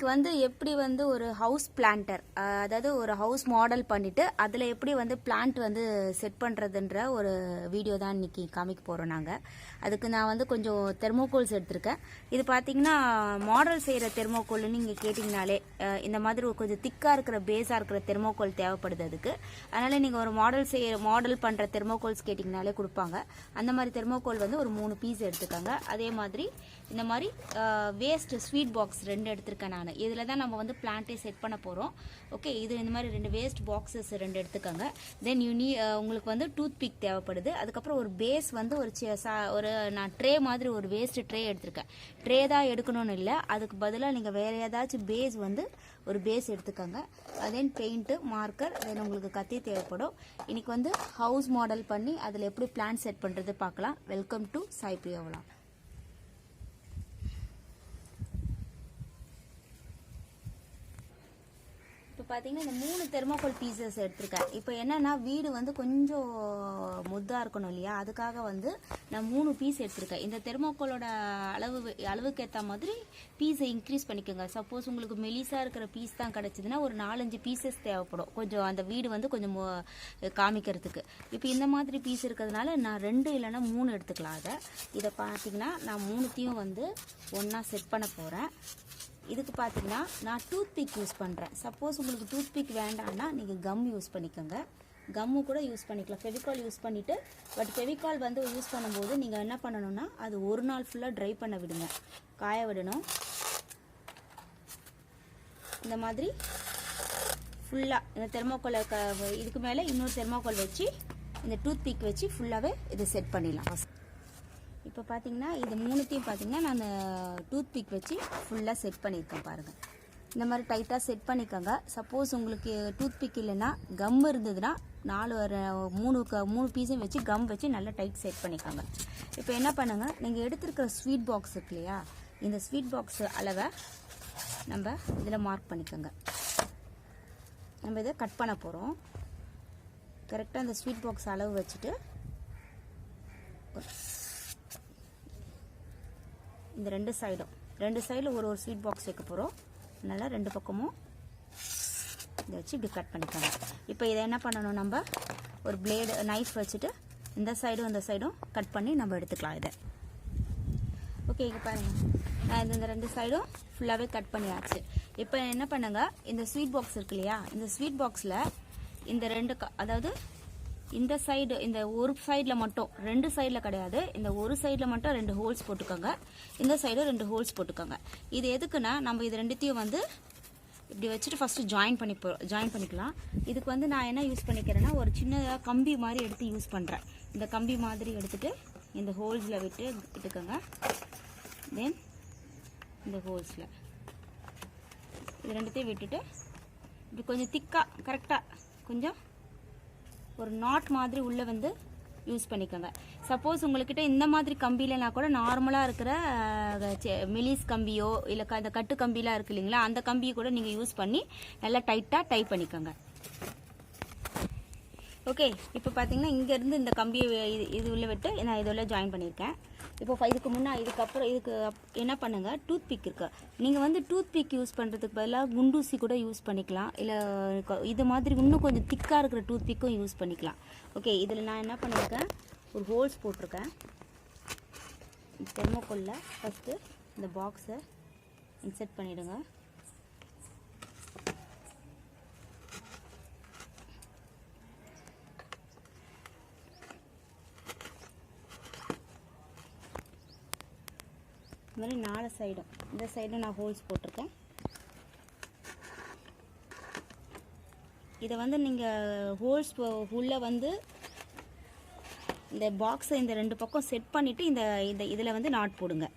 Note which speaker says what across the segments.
Speaker 1: வந்து எப்படி வந்து ஒரு ஹவுஸ் பிளான்டர், அதாவது ஒரு ஹவுஸ் மாடல் பண்ணிட்டு அதில் எப்படி வந்து பிளான்ட் வந்து செட் பண்ணுறதுன்ற ஒரு வீடியோ தான் இன்னைக்கு காமிக்க போகிறோம். நாங்கள் அதுக்கு நான் வந்து கொஞ்சம் தெர்மோகோல்ஸ் எடுத்திருக்கேன். இது பார்த்தீங்கன்னா மாடல் செய்கிற தெர்மோகோல்னு நீங்கள் கேட்டிங்கனாலே இந்த மாதிரி கொஞ்சம் திக்காக இருக்கிற பேஸாக இருக்கிற தெர்மோகோல் தேவைப்படுது அதுக்கு. அதனால் நீங்கள் ஒரு மாடல் பண்ணுற தெர்மோகோல்ஸ் கேட்டிங்கனாலே கொடுப்பாங்க. அந்த மாதிரி தெர்மோகோல் வந்து ஒரு 3 பீஸ் எடுத்துக்கோங்க. அதே மாதிரி இந்த மாதிரி வேஸ்ட் ஸ்வீட் பாக்ஸ் 2 எடுத்திருக்கேன் நான். இதில் தான் நம்ம வந்து பிளான்ட்டே செட் பண்ண போகிறோம். ஓகே, இது இந்த மாதிரி 2 வேஸ்ட் பாக்ஸஸ் 2 எடுத்துக்கோங்க. தென் உங்களுக்கு வந்து டூத் பிக் தேவைப்படுது. அதுக்கப்புறம் ஒரு பேஸ் வந்து ஒரு நான் ட்ரே மாதிரி ஒரு வேஸ்ட் ட்ரே எடுத்திருக்கேன். ட்ரே தான் எடுக்கணும்னு இல்லை, அதுக்கு பதிலாக நீங்கள் வேறு ஏதாச்சும் பேஸ் வந்து ஒரு பேஸ் எடுத்துக்கோங்க. தென் பெயிண்ட்டு, மார்க்கர், தென் உங்களுக்கு கத்தி தேவைப்படும். இன்னைக்கு வந்து ஹவுஸ் மாடல் பண்ணி அதில் எப்படி பிளான்ட் செட் பண்ணுறது பார்க்கலாம். Welcome to Sai Priya vlog. இப்போ பார்த்தீங்கன்னா இந்த 3 தெர்மோகோல் பீசஸ் எடுத்திருக்கேன். இப்போ என்னன்னா வீடு வந்து கொஞ்சம் முத்தாக இருக்கணும் இல்லையா, அதுக்காக வந்து நான் 3 பீஸ் எடுத்திருக்கேன். இந்த தெர்மோகோலோட அளவுக்கு ஏற்ற மாதிரி பீஸை இன்க்ரீஸ் பண்ணிக்கோங்க. சப்போஸ் உங்களுக்கு மெலிசாக இருக்கிற பீஸ் தான் கிடச்சிதுன்னா ஒரு 4-5 பீசஸ் தேவைப்படும், கொஞ்சம் அந்த வீடு வந்து கொஞ்சம் காமிக்கிறதுக்கு. இப்போ இந்த மாதிரி பீஸ் இருக்கிறதுனால நான் 2 இல்லைன்னா 3 எடுத்துக்கலாம். இதை பார்த்தீங்கன்னா நான் 3த்தையும் வந்து ஒன்றா செட் பண்ண போகிறேன். இதுக்கு பார்த்தீங்கன்னா நான் டூத் பிக் யூஸ் பண்ணுறேன். சப்போஸ் உங்களுக்கு டூத் பிக் வேண்டாம்னா நீங்கள் கம் யூஸ் பண்ணிக்கோங்க. கம்மு கூட யூஸ் பண்ணிக்கலாம். ஃபெவிகால் யூஸ் பண்ணிவிட்டு, பட் ஃபெவிகால் வந்து யூஸ் பண்ணும்போது நீங்கள் என்ன பண்ணணும்னா அது ஒரு நாள் ஃபுல்லாக ட்ரை பண்ண விடுங்க, காய விடணும். இந்த மாதிரி ஃபுல்லாக இந்த தெர்மோகோலை இதுக்கு மேலே இன்னொரு தெர்மோகோல் வச்சு இந்த டூத் பிக் வச்சு ஃபுல்லாகவே இதை செட் பண்ணிடலாம். இப்போ பார்த்தீங்கன்னா இது 3த்தையும் பார்த்தீங்கன்னா நான் டூத் பிக் வச்சு ஃபுல்லாக செட் பண்ணியிருக்கேன். பாருங்கள், இந்த மாதிரி டைட்டாக செட் பண்ணிக்கோங்க. சப்போஸ் உங்களுக்கு டூத் பிக் இல்லைன்னா கம் இருந்ததுன்னா 3 பீஸையும் வச்சு கம் வச்சு நல்லா டைட் செட் பண்ணிக்கோங்க. இப்போ என்ன பண்ணுங்கள், நீங்கள் எடுத்துருக்கிற ஸ்வீட் பாக்ஸ் இருக்கு இல்லையா, இந்த ஸ்வீட் பாக்ஸ் அளவை நம்ம இதில் மார்க் பண்ணிக்கோங்க. நம்ம இதை கட் பண்ண போகிறோம். கரெக்டாக இந்த ஸ்வீட் பாக்ஸ் அளவு வச்சுட்டு இந்த 2 சைடில் ஒரு ஸ்வீட் பாக்ஸ் வைக்க போகிறோம். அதனால் 2 பக்கமும் இதை வச்சு இப்படி கட் பண்ணிக்கோங்க. இப்போ இதை என்ன பண்ணணும், நம்ம ஒரு பிளேடு நைஃப் வச்சுட்டு இந்த சைடும் கட் பண்ணி நம்ம எடுத்துக்கலாம் இதை. ஓகே, இங்கே பாருங்கள், நான் இந்த 2 சைடும் ஃபுல்லாகவே கட் பண்ணியாச்சு. இப்போ என்ன பண்ணுங்க, இந்த ஸ்வீட் பாக்ஸ் இருக்கு இல்லையா, இந்த ஸ்வீட் பாக்ஸில் இந்த 2 அதாவது இந்த சைடு, இந்த ஒரு சைடில் மட்டும், 2 சைடில் கிடையாது, இந்த ஒரு சைடில் மட்டும் 2 ஹோல்ஸ் போட்டுக்கோங்க. இந்த சைடும் 2 ஹோல்ஸ் போட்டுக்கோங்க. இது எதுக்குன்னா நம்ம இது 2த்தையும் வந்து இப்படி வச்சுட்டு ஃபஸ்ட்டு ஜாயின் பண்ணிக்கலாம். இதுக்கு வந்து நான் என்ன யூஸ் பண்ணிக்கிறேன்னா ஒரு சின்ன கம்பி மாதிரி எடுத்து யூஸ் பண்ணுறேன். இந்த கம்பி மாதிரி எடுத்துகிட்டு இந்த ஹோல்ஸில் விட்டுக்கோங்க. தென் இந்த ஹோல்ஸில் இது 2த்தையும் விட்டுட்டு இப்படி கொஞ்சம் திக்காக கரெக்டாக கொஞ்சம் ஒரு நாட் மாதிரி உள்ளே வந்து யூஸ் பண்ணிக்கோங்க. சப்போஸ் உங்கள்கிட்ட இந்த மாதிரி கம்பியிலனா கூட நார்மலாக இருக்கிற மெலிஸ் கம்பியோ இல்லை இந்த கட்டு கம்பிலாம் இருக்கு இல்லைங்களா, அந்த கம்பியை கூட நீங்கள் யூஸ் பண்ணி நல்லா டைட்டாக டைப் பண்ணிக்கோங்க. ஓகே, இப்போ பார்த்தீங்கன்னா இங்கேருந்து இந்த கம்பியை இது உள்ளே விட்டு நான் இது உள்ள ஜாயின் பண்ணியிருக்கேன். இப்போ இதுக்கு என்ன பண்ணுங்கள், டூத் பிக் இருக்கு. நீங்கள் வந்து டூத் பிக் யூஸ் பண்ணுறதுக்கு பதிலாக குண்டூசி கூட யூஸ் பண்ணிக்கலாம், இல்லை இது மாதிரி இன்னும் கொஞ்சம் திக்காக இருக்கிற டூத் பிக்கும் யூஸ் பண்ணிக்கலாம். ஓகே, இதில் நான் என்ன பண்ணியிருக்கேன், ஒரு ஹோல்ஸ் போட்டிருக்கேன். தெர்மோகோலில் ஃபஸ்ட்டு இந்த பாக்ஸை இன்செர்ட் பண்ணிவிடுங்க. இந்த மாதிரி 4 சைடும், இந்த சைடும் நான் ஹோல்ஸ் போட்டிருக்கேன். இதை வந்து நீங்கள் ஹோல்ஸ் உள்ளே வந்து இந்த பாக்ஸை இந்த 2 பக்கம் செட் பண்ணிவிட்டு இந்த இதில் வந்து நாட் போடுங்க.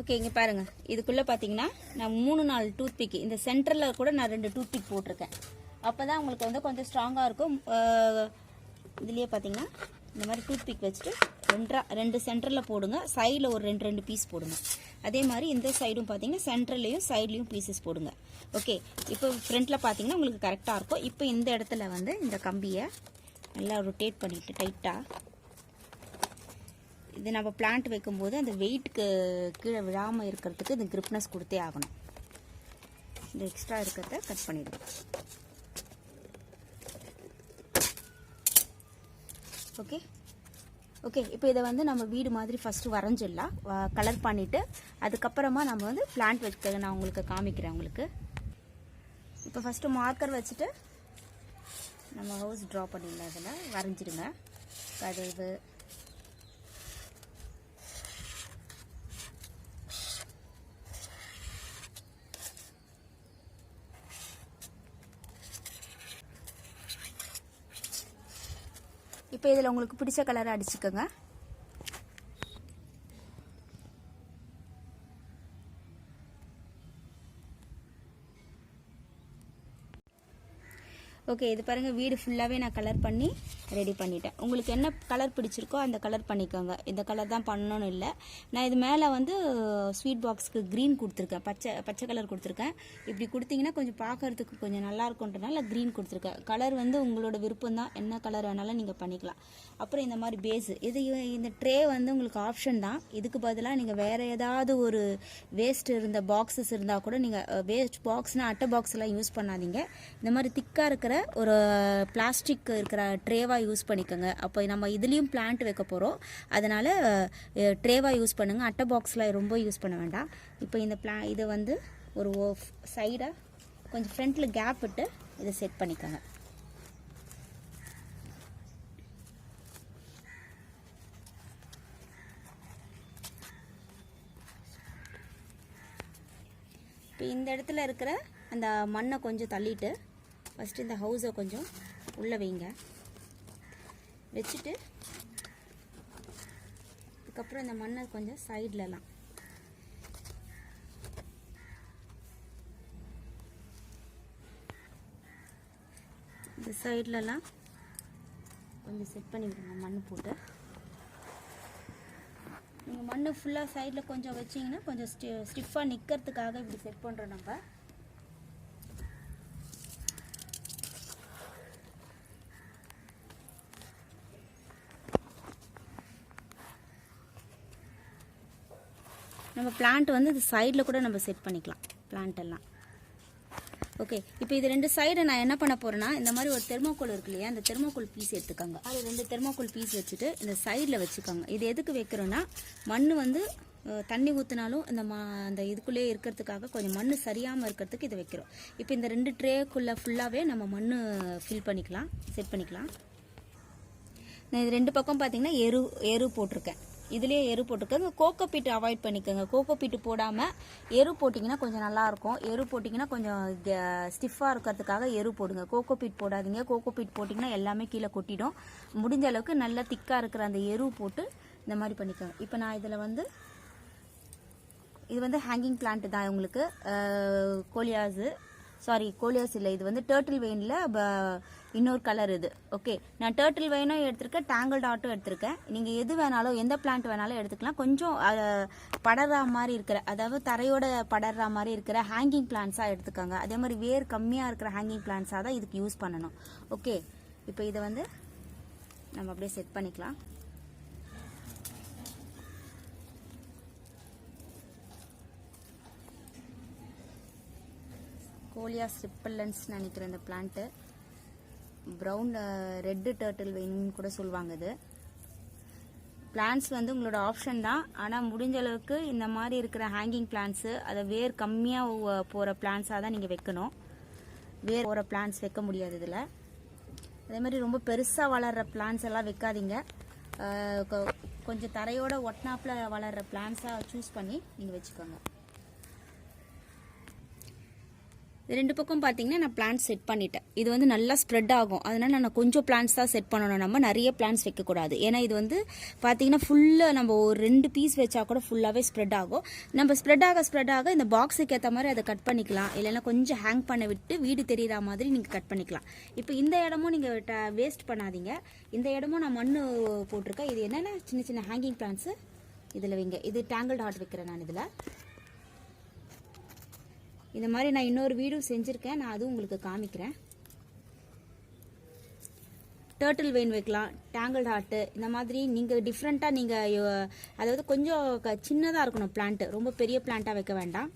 Speaker 1: ஓகே, இங்கே பாருங்கள், இதுக்குள்ளே பார்த்தீங்கன்னா நான் 3-4 டூத் பிக், இந்த சென்டரில் கூட நான் 2 டூத் பிக் போட்டிருக்கேன். அப்போ தான் உங்களுக்கு வந்து கொஞ்சம் ஸ்ட்ராங்காக இருக்கும். இதுலேயே பார்த்தீங்கன்னா இந்த மாதிரி டூத் பிக் வச்சுட்டு 2 சென்டரில் போடுங்க. சைடில் ஒரு 2 பீஸ் போடுங்க. அதே மாதிரி இந்த சைடும் பார்த்தீங்கன்னா சென்டர்லேயும் சைட்லேயும் பீசஸ் போடுங்க. ஓகே, இப்போ ஃப்ரண்ட்டில் பார்த்தீங்கன்னா உங்களுக்கு கரெக்டாக இருக்கும். இப்போ இந்த இடத்துல வந்து இந்த கம்பியை நல்லா ரொட்டேட் பண்ணிவிட்டு டைட்டாக இது நம்ம பிளான்ட் வைக்கும்போது அந்த வெயிட்டுக்கு கீழே விழாமல் இருக்கிறதுக்கு இந்த கிரிப்னஸ் கொடுத்தே ஆகணும். இந்த எக்ஸ்ட்ரா இருக்கிறத கட் பண்ணிடுவோம். Okay okay. இப்போ இதை வந்து நம்ம வீடு மாதிரி ஃபஸ்ட்டு வரைஞ்சிடலாம். கலர் பண்ணிவிட்டு அதுக்கப்புறமா நம்ம வந்து பிளான்ட் வைக்க நான் உங்களுக்கு காமிக்கிறேன். உங்களுக்கு இப்போ ஃபஸ்ட்டு மார்க்கர் வச்சுட்டு நம்ம ஹவுஸ் ட்ரா பண்ணிடலாம். இதில் வரைஞ்சிடுங்க. கதவு, இப்போ இதில் உங்களுக்கு பிடிச்ச கலரை அடிச்சுக்கோங்க. ஓகே, இது பாருங்கள், வீடு ஃபுல்லாகவே நான் கலர் பண்ணி ரெடி பண்ணிட்டேன். உங்களுக்கு என்ன கலர் பிடிச்சிருக்கோ அந்த கலர் பண்ணிக்கோங்க. இந்த கலர் தான் பண்ணணும்னு இல்லை. நான் இது மேலே வந்து ஸ்வீட் பாக்ஸ்க்கு க்ரீன் கொடுத்துருக்கேன், பச்சை கலர் கொடுத்துருக்கேன். இப்படி கொடுத்தீங்கன்னா கொஞ்சம் பார்க்கறதுக்கு கொஞ்சம் நல்லா இருக்குன்றனால க்ரீன் கொடுத்துருக்கேன். கலர் வந்து உங்களோட விருப்பம் தான், என்ன கலர் வேணாலும் நீங்கள் பண்ணிக்கலாம். அப்புறம் இந்த மாதிரி பேஸு, இந்த ட்ரே வந்து உங்களுக்கு ஆப்ஷன் தான். இதுக்கு பதிலாக நீங்கள் வேறு ஏதாவது ஒரு வேஸ்ட் இருந்த பாக்ஸஸ் இருந்தால் கூட நீங்கள் வேஸ்ட் பாக்ஸ்னால் அட்டை பாக்ஸ்லாம் யூஸ் பண்ணாதீங்க. இந்த மாதிரி திக்காக இருக்கிற ஒரு பிளாஸ்டிக் இருக்கிற ட்ரேவாக யூஸ் பண்ணிக்கோங்க. அப்போ நம்ம இதுலேயும் பிளான்ட் வைக்க போகிறோம், அதனால் ட்ரேவாக யூஸ் பண்ணுங்கள். அட்டை பாக்ஸில் ரொம்ப யூஸ் பண்ண வேண்டாம். இப்போ இந்த இதை வந்து ஒரு சைடாக கொஞ்சம் ஃப்ரண்ட்டில் கேப் விட்டு இதை செட் பண்ணிக்கோங்க. இப்போ இந்த இடத்துல இருக்கிற அந்த மண்ணை கொஞ்சம் தள்ளிட்டு ஃபஸ்ட்டு இந்த ஹவுஸை கொஞ்சம் உள்ளே வைங்க. வச்சுட்டு அதுக்கப்புறம் இந்த மண்ணை கொஞ்சம் சைட்லலாம் இந்த சைட்லலாம் கொஞ்சம் செட் பண்ணி விடுங்க. மண் போட்டு நீங்கள் மண் ஃபுல்லாக சைடில் கொஞ்சம் வச்சிங்கன்னா கொஞ்சம் ஸ்டிஃபாக நிற்கிறதுக்காக இப்படி செட் பண்ணுறோம். நம்ம பிளான்ட் வந்து இது சைடில் கூட நம்ம செட் பண்ணிக்கலாம் பிளான்ட் எல்லாம். ஓகே, இப்போ இது ரெண்டு சைடை நான் என்ன பண்ண போகிறேன்னா, இந்த மாதிரி ஒரு தெர்மோகோல் இருக்கு இல்லையா, அந்த தெர்மோகோல் பீஸ் எடுத்துக்கோங்க. அது 2 தெர்மோகோல் பீஸ் வச்சுட்டு இந்த சைடில் வச்சுக்கோங்க. இது எதுக்கு வைக்கிறோன்னா, மண் வந்து தண்ணி ஊற்றினாலும் அந்த இதுக்குள்ளேயே இருக்கிறதுக்காக கொஞ்சம் மண் சரியாமல் இருக்கிறதுக்கு இதை வைக்கிறோம். இப்போ இந்த 2 ட்ரேக்குள்ளே ஃபுல்லாகவே நம்ம மண் ஃபில் பண்ணிக்கலாம், செட் பண்ணிக்கலாம். நான் இது 2 பக்கம் பார்த்தீங்கன்னா எரு போட்டிருக்கேன். இதுலேயே எரு போட்டுக்கோங்க. கோகோ பீட்டு அவாய்ட் பண்ணிக்கோங்க. கோகோ பீட்டு போடாமல் எரு போட்டிங்கன்னா கொஞ்சம் நல்லாயிருக்கும். எரு போட்டிங்கன்னா கொஞ்சம் ஸ்டிஃபாக இருக்கிறதுக்காக எரு போடுங்க. கோகோ பீட் போடாதீங்க. கோகோ பீட் போட்டிங்கன்னா எல்லாமே கீழே கொட்டிடும். முடிஞ்ச அளவுக்கு நல்லா திக்காக இருக்கிற அந்த எரு போட்டு இந்த மாதிரி பண்ணிக்கோங்க. இப்போ நான் இதில் வந்து இது வந்து ஹேங்கிங் பிளான்ட் தான் உங்களுக்கு. கோலியாஸ் இல்லை, இது வந்து டர்ட்டில் வெயினில் இன்னொரு கலர் இது. ஓகே, நான் டர்ட்டில் வெயினும் எடுத்திருக்கேன், டேங்கிள் டாட்டும் எடுத்திருக்கேன். நீங்கள் எது வேணாலும், எந்த பிளான்ட் வேணாலும் எடுத்துக்கலாம். கொஞ்சம் படர்ற மாதிரி இருக்கிற, அதாவது தரையோட படர்ற மாதிரி இருக்கிற ஹேங்கிங் பிளான்ஸாக எடுத்துக்கோங்க. அதே மாதிரி வேர் கம்மியாக இருக்கிற ஹேங்கிங் பிளான்ஸாக தான் இதுக்கு யூஸ் பண்ணணும். ஓகே, இப்போ இதை வந்து நம்ம அப்படியே செட் பண்ணிக்கலாம். கோலியாஸ் ரிப்பல்லன்ஸ் நினைக்கிறேன் இந்த பிளான்ட்டு. ப்ரௌன் ரெட்டு டர்ட்டில் வெயின்னு கூட சொல்லுவாங்க. இது பிளான்ட்ஸ் வந்து உங்களோட ஆப்ஷன் தான். ஆனால் முடிஞ்ச அளவுக்கு இந்த மாதிரி இருக்கிற ஹேங்கிங் பிளான்ட்ஸு, அதை வேர் கம்மியாக போகிற பிளான்ட்ஸாக தான் நீங்கள் வைக்கணும். வேர் போகிற பிளான்ட்ஸ் வைக்க முடியாது இதில். அதே மாதிரி ரொம்ப பெருசாக வளர்கிற பிளான்ட்ஸ் எல்லாம் வைக்காதீங்க. கொஞ்சம் தரையோட ஒட்னாப்பில் வளர்கிற பிளான்ட்ஸாக சூஸ் பண்ணி நீங்கள் வச்சுக்கோங்க. 2 பக்கம் பார்த்தீங்கன்னா நான் பிளான்ட் செட் பண்ணிட்டேன். இது வந்து நல்லா ஸ்ப்ரெட் ஆகும். அதனால் நான் கொஞ்சம் பிளான்ட்ஸ் தான் செட் பண்ணணும். நம்ம நிறைய பிளான்ட்ஸ் வைக்கக்கூடாது. ஏன்னா இது வந்து பார்த்தீங்கன்னா ஃபுல்லாக நம்ம ஒரு 2 பீஸ் வச்சா கூட ஃபுல்லாகவே ஸ்ப்ரெட் ஆகும். நம்ம ஸ்ப்ரெட் ஆக இந்த பாக்ஸுக்கு ஏற்ற மாதிரி அதை கட் பண்ணிக்கலாம். இல்லைன்னா கொஞ்சம் ஹேங் பண்ண விட்டு வீடு தெரிகிற மாதிரி நீங்கள் கட் பண்ணிக்கலாம். இப்போ இந்த இடமும் நீங்கள் வேஸ்ட் பண்ணாதீங்க. இந்த இடமும் நான் மண் போட்டிருக்கேன். இது என்னென்ன சின்ன சின்ன ஹேங்கிங் பிளான்ட்ஸு இதில் வைங்க. இது டேங்கிள் டாட் வைக்கிறேன் நான் இதில். இந்த மாதிரி நான் இன்னொரு வீடியோ செஞ்சுருக்கேன், நான் அதுவும் உங்களுக்கு காமிக்கிறேன். டர்ட்டில் வெயின் வைக்கலாம், டேங்கிள் ஹார்ட்டு, இந்த மாதிரி நீங்கள் டிஃப்ரெண்ட்டாக நீங்கள் அதாவது கொஞ்சம் சின்னதாக இருக்கணும் பிளான்ட்டு, ரொம்ப பெரிய பிளான்ட்டாக வைக்க வேண்டாம்.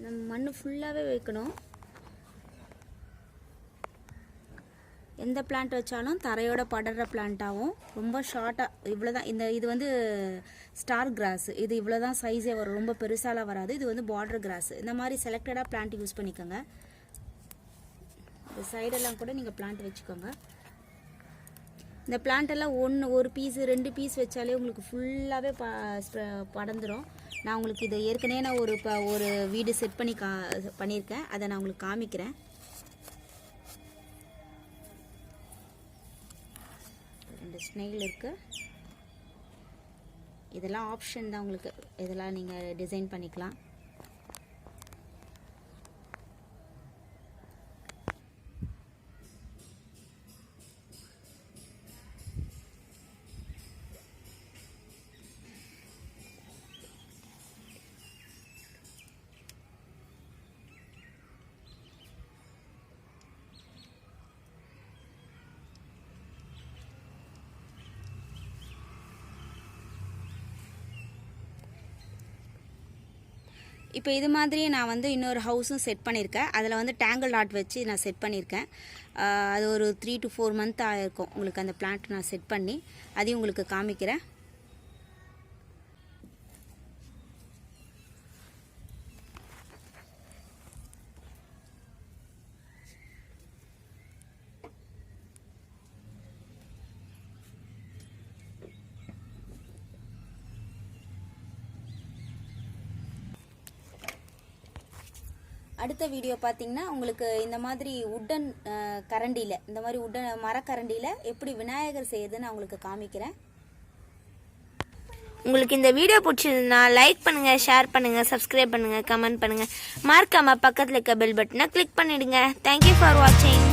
Speaker 1: நம்ம மண் ஃபுல்லாகவே வைக்கணும். எந்த பிளான்ட் வச்சாலும் தரையோட படற பிளான்ட்டாகவும் ரொம்ப ஷார்ட்டாக இவ்வளோதான். இது வந்து ஸ்டார் கிராஸ், இது இவ்வளோதான் சைஸே வரும், ரொம்ப பெருசாலாம் வராது. இது வந்து பார்டர் கிராஸ். இந்த மாதிரி செலக்டடாக பிளான்ட் யூஸ் பண்ணிக்கோங்க. இந்த சைடெல்லாம் கூட நீங்கள் பிளான்ட் வச்சுக்கோங்க. இந்த பிளான்ட்டெல்லாம் ஒரு பீஸ் 2 பீஸ் வச்சாலே உங்களுக்கு ஃபுல்லாகவே படர்ந்துடும். நான் உங்களுக்கு இதை ஏற்கனவே நான் ஒரு வீடு செட் பண்ணி பண்ணியிருக்கேன், அதை நான் உங்களுக்கு காமிக்கிறேன். ஸ்னெயில் இருக்கு. இதெல்லாம் ஆப்ஷன் தான் உங்களுக்கு, இதெல்லாம் நீங்கள் டிசைன் பண்ணிக்கலாம். இப்போ இது மாதிரியே நான் வந்து இன்னொரு ஹவுஸும் செட் பண்ணியிருக்கேன். அதில் வந்து டேங்கிள் ஹார்ட் வச்சு நான் செட் பண்ணியிருக்கேன். அது ஒரு 3 to 4 month ஆகிருக்கும் உங்களுக்கு அந்த பிளான்ட் நான் செட் பண்ணி, அதையும் உங்களுக்கு காமிக்கிறேன். அடுத்த வீடியோ பார்த்தீங்கன்னா உங்களுக்கு இந்த மாதிரி உட்டன் கரண்டியில், இந்த மாதிரி உட்டன் மரக்கரண்டியில் எப்படி விநாயகர் செய்யறதுன்னு நான் உங்களுக்கு காமிக்கிறேன்.
Speaker 2: உங்களுக்கு இந்த வீடியோ பிடிச்சிருந்தா லைக் பண்ணுங்கள், ஷேர் பண்ணுங்கள், சப்ஸ்கிரைப் பண்ணுங்கள், கமெண்ட் பண்ணுங்கள். மறக்காம பக்கத்தில் இருக்க பெல் பட்டனை கிளிக் பண்ணிடுங்க. தேங்க்யூ ஃபார் வாட்சிங்.